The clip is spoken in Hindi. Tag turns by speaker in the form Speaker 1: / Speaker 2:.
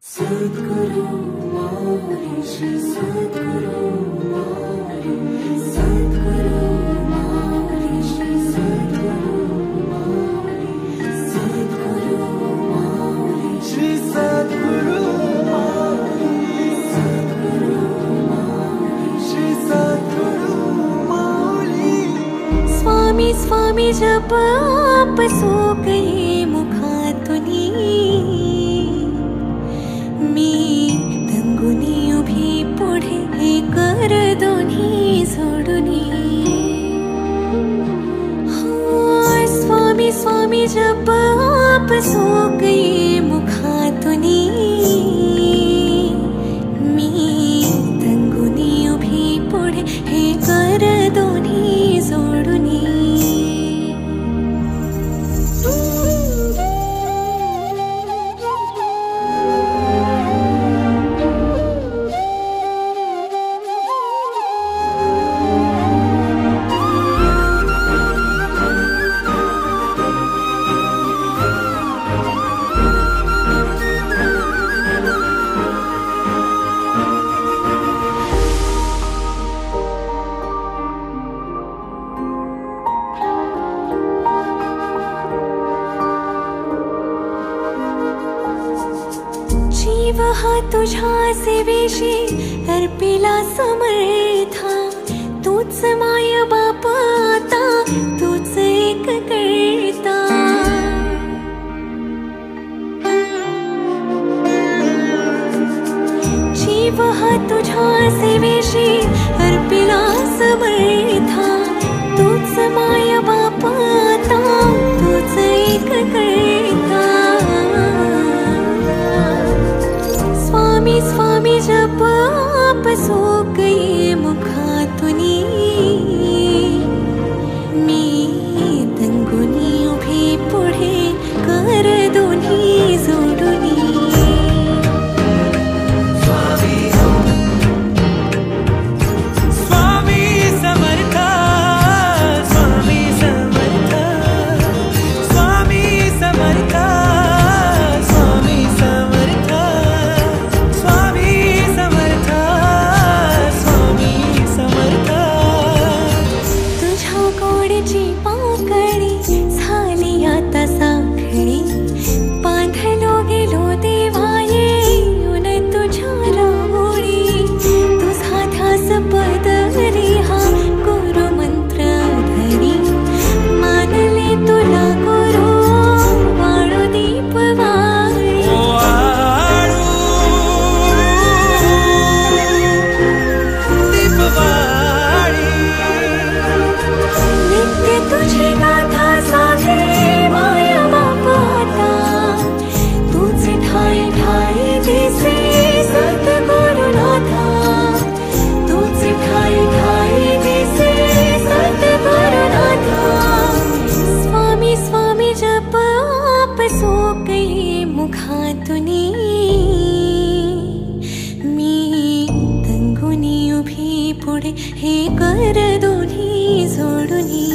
Speaker 1: सद्गुरु माऊली श्री सद्गुरु माऊली सद्गुरु माऊली श्री सद्गुरु माऊली सद्गुरु माऊली श्री सद्गुरु माऊली सद्गुरु माऊली श्री सद्गुरु माऊली। स्वामी स्वामी जप आप सो गए मुखातुनी कर दोन्ही सोडुनी। स्वामी स्वामी जप आप सो गए मुखातुनी मी तंगुनी उभी पुढे हे कर दोन्ही सोडुनी। जीव हा तुझ्या सेवेशी अर्पिला समर्था तूच माय बाप आता तूच एक करता। जीव हा तुझ्या सेवेशी अर्पिला समर्था तूच माय बाप आता तूच एक करता। स्वामी स्वामी जप आप सो गए मुखातुनी मी तंगुनी उभी पुढे कर दोन्ही जोडुनी। मुखातुनी मी तंगुनी उभी पुढे हे कर दोन्ही जोडुनी।